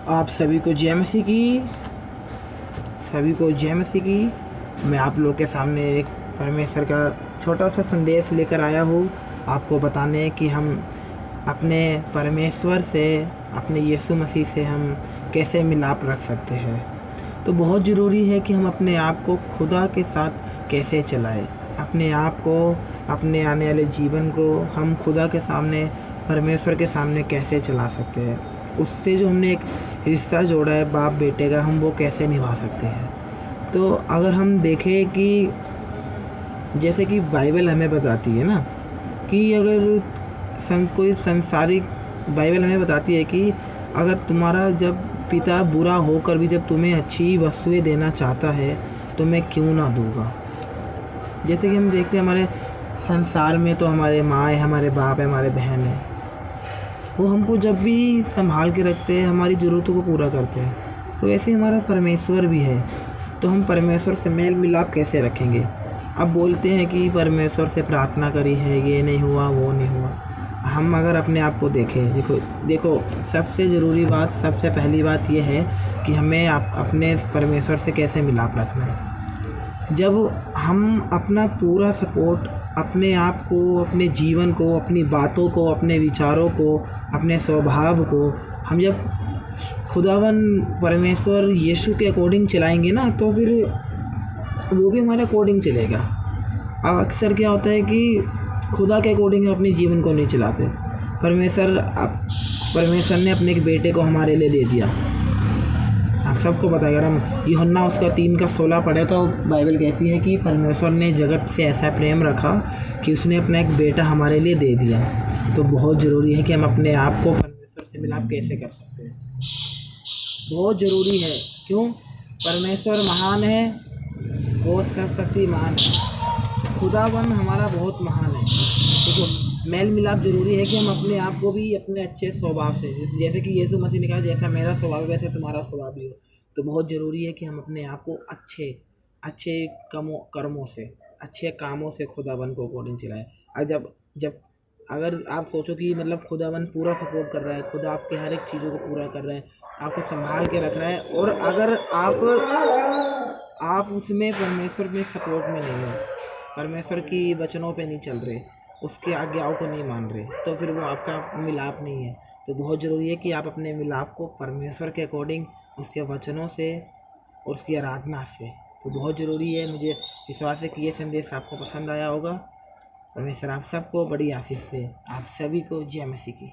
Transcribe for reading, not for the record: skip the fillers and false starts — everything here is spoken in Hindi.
आप सभी को जय मसीह की। सभी को जय मसीह की। मैं आप लोग के सामने एक परमेश्वर का छोटा सा संदेश लेकर आया हूँ, आपको बताने कि हम अपने परमेश्वर से, अपने यीशु मसीह से हम कैसे मिलाप रख सकते हैं। तो बहुत ज़रूरी है कि हम अपने आप को खुदा के साथ कैसे चलाएं, अपने आप को, अपने आने वाले जीवन को हम खुदा के सामने, परमेश्वर के सामने कैसे चला सकते हैं। उससे जो हमने एक रिश्ता जोड़ा है बाप बेटे का, हम वो कैसे निभा सकते हैं। तो अगर हम देखें कि जैसे कि बाइबल हमें बताती है ना कि अगर कोई संसारिक, बाइबल हमें बताती है कि अगर तुम्हारा जब पिता बुरा होकर भी जब तुम्हें अच्छी वस्तुएं देना चाहता है तो मैं क्यों ना दूंगा। जैसे कि हम देखते हैं हमारे संसार में तो हमारे माँ है, हमारे बाप है, हमारे बहन है, वो हमको जब भी संभाल के रखते हैं, हमारी ज़रूरतों को पूरा करते हैं। तो ऐसे हमारा परमेश्वर भी है। तो हम परमेश्वर से मेल मिलाप कैसे रखेंगे। अब बोलते हैं कि परमेश्वर से प्रार्थना करी है, ये नहीं हुआ, वो नहीं हुआ। हम अगर अपने आप को देखें, देखो सबसे ज़रूरी बात, सबसे पहली बात ये है कि हमें अपने परमेश्वर से कैसे मिलाप रखना है। जब हम अपना पूरा सपोर्ट अपने आप को, अपने जीवन को, अपनी बातों को, अपने विचारों को, अपने स्वभाव को हम जब खुदावन परमेश्वर यीशु के अकॉर्डिंग चलाएंगे ना, तो फिर वो भी हमारे अकॉर्डिंग चलेगा। अब अक्सर क्या होता है कि खुदा के अकॉर्डिंग अपने जीवन को नहीं चलाते। परमेश्वर ने अपने एक बेटे को हमारे लिए दे दिया। आप सबको पता है, अगर हम यूहन्ना उसका 3:16 पढ़े तो बाइबल कहती है कि परमेश्वर ने जगत से ऐसा प्रेम रखा कि उसने अपना एक बेटा हमारे लिए दे दिया। तो बहुत ज़रूरी है कि हम अपने आप को परमेश्वर से मिलाप कैसे कर सकते हैं। बहुत ज़रूरी है। क्यों? परमेश्वर महान है, वो सर्वशक्तिमान है। खुदावन हमारा बहुत महान है। देखो मेल मिलाप ज़रूरी है कि हम अपने आप को भी अपने अच्छे स्वभाव से, जैसे कि यीशु मसीह ने कहा जैसा मेरा स्वभाव है वैसे तुम्हारा स्वभाव भी हो। तो बहुत ज़रूरी है कि हम अपने आप को अच्छे अच्छे कर्मों से, अच्छे कामों से खुदावन को अकॉर्डिंग चलाएं। और जब अगर आप सोचो कि मतलब खुदावन पूरा सपोर्ट कर रहा है, खुदा आपके हर एक चीज़ों को पूरा कर रहा है, आपको संभाल के रख रहा है, और अगर आप उसमें परमेश्वर में सपोर्ट में नहीं हो, परमेश्वर की वचनों पे नहीं चल रहे, उसकी आज्ञाओं को नहीं मान रहे, तो फिर वो आपका मिलाप नहीं है। तो बहुत ज़रूरी है कि आप अपने मिलाप को परमेश्वर के अकॉर्डिंग, उसके वचनों से और उसकी आराधना से, तो बहुत ज़रूरी है। मुझे विश्वास है कि ये संदेश आपको पसंद आया होगा। परमेश्वर आप सबको बड़ी आशीष दे। आप सभी को जय मसीह की।